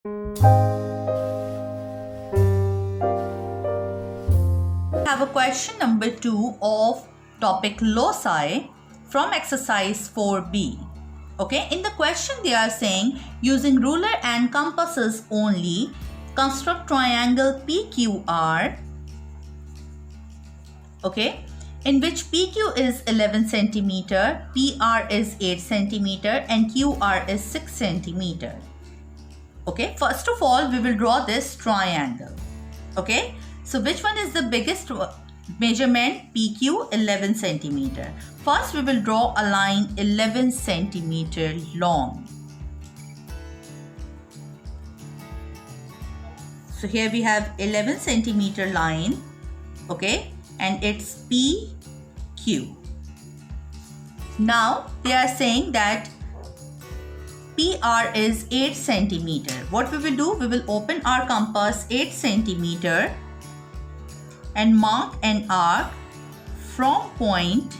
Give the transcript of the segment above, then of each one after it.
Have a question number 2 of topic loci from exercise 4b. Okay, in the question they are saying using ruler and compasses only, construct triangle PQR, okay, in which PQ is 11 centimeter, PR is 8 centimeter and QR is 6 centimeter. Okay, first of all we will draw this triangle. Okay, so which one is the biggest measurement? PQ 11 centimeter. First we will draw a line 11 centimeter long. So here we have 11 centimeter line, okay, and it's PQ. Now they are saying that PR is 8 centimeter. What we will do? We will open our compass 8 centimeter and mark an arc from point.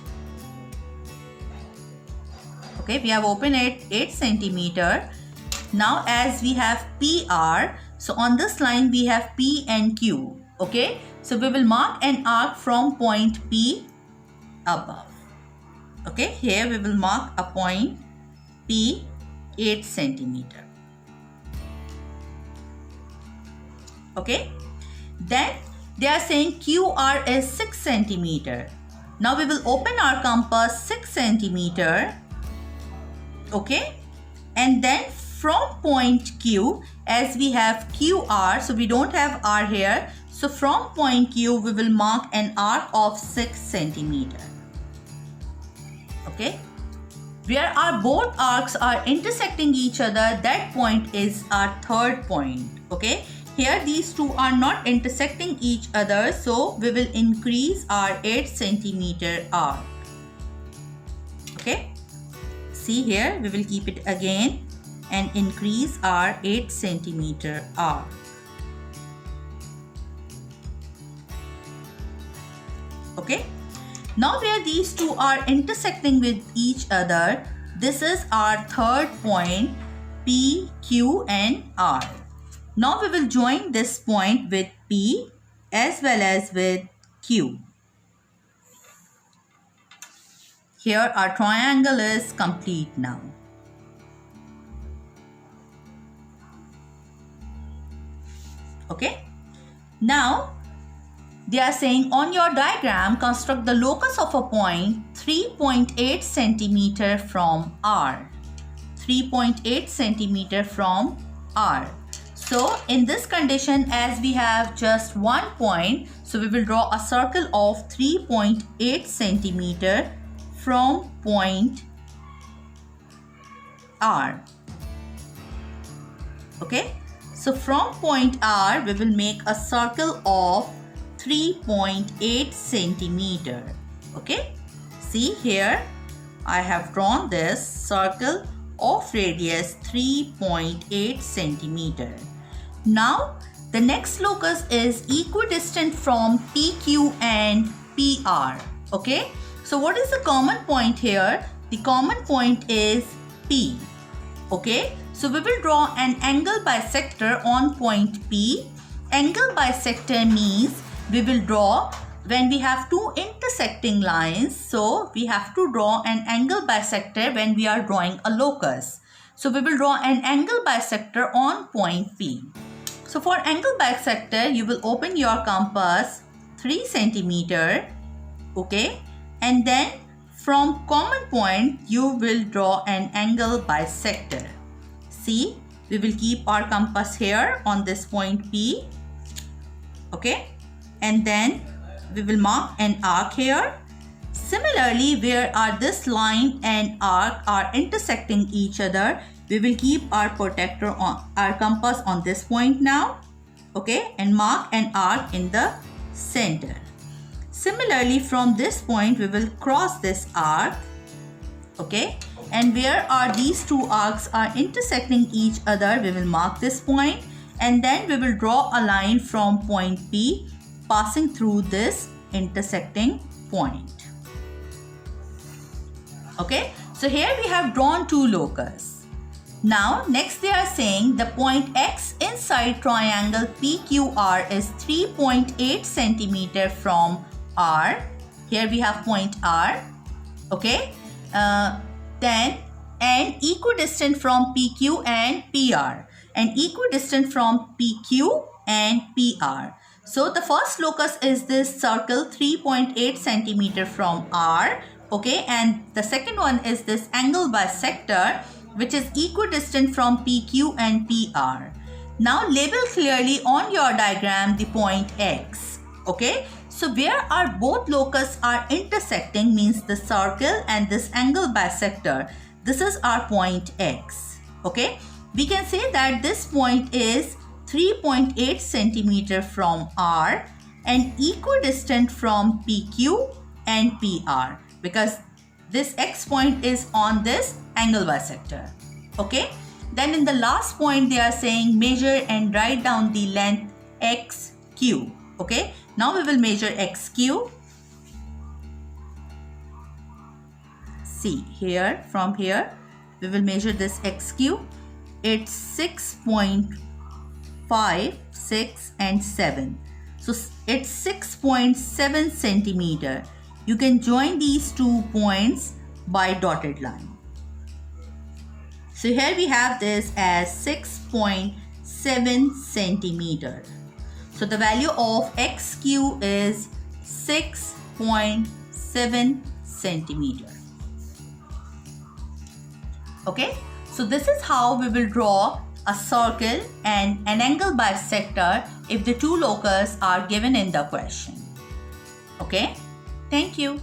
Okay, we have opened it 8 centimeter. Now as we have PR, so on this line we have P and Q. Okay, so we will mark an arc from point P above. Okay, here we will mark a point P 8 centimeter. Okay, then they are saying QR is 6 centimeter. Now we will open our compass 6 centimeter. Okay, and then from point Q, as we have QR, so we don't have R here, so from point Q we will mark an arc of 6 centimeter. Okay, where our both arcs are intersecting each other, that point is our third point. Okay, here these two are not intersecting each other, so we will increase our 8 centimeter arc. Okay, see here we will keep it again and increase our 8 centimeter arc. Okay, now where these two are intersecting with each other, this is our third point P, Q and R. Now we will join this point with P as well as with Q. Here our triangle is complete now. Okay, now they are saying on your diagram construct the locus of a point 3.8 centimeter from R. 3.8 centimeter from R. So in this condition, as we have just one point, so we will draw a circle of 3.8 centimeter from point R. Okay, so from point R we will make a circle of 3.8 centimeter. Okay, see here I have drawn this circle of radius 3.8 centimeter. Now the next locus is equidistant from PQ and PR. Okay, so what is the common point here? The common point is P. Okay, so we will draw an angle bisector on point P. Angle bisector means we will draw when we have two intersecting lines. So we have to draw an angle bisector when we are drawing a locus. So we will draw an angle bisector on point P. So for angle bisector, you will open your compass 3 centimeter. Okay, and then from common point you will draw an angle bisector. See, we will keep our compass here on this point P. Okay, and then we will mark an arc here. Similarly, where this line and arc are intersecting each other, we will keep our protractor on our compass on this point now. Okay, and mark an arc in the center. Similarly, from this point we will cross this arc. Okay, and where these two arcs are intersecting each other, we will mark this point, and then we will draw a line from point P passing through this intersecting point. Okay, so here we have drawn two locus. Now next they are saying the point X inside triangle PQR is 3.8 centimeter from R. Here we have point R. Okay. Then and equidistant from PQ and PR. And equidistant from PQ and PR. So the first locus is this circle 3.8 centimeter from R. Okay. And the second one is this angle bisector, which is equidistant from PQ and PR. Now label clearly on your diagram the point X. Okay. So where our both locus are intersecting means the circle and this angle bisector. This is our point X. Okay. We can say that this point is 3.8 centimeter from R and equidistant from PQ and PR, because this X point is on this angle bisector. Okay. Then in the last point they are saying measure and write down the length XQ. Okay. Now we will measure XQ. See here, from here we will measure this XQ. It's 6.5, 6 and 7. So it's 6.7 centimeter. You can join these 2 points by dotted line. So here we have this as 6.7 centimeter. So the value of XQ is 6.7 centimeter. Okay. So this is how we will draw a circle and an angle bisector if the two locus are given in the question. Okay. Thank you.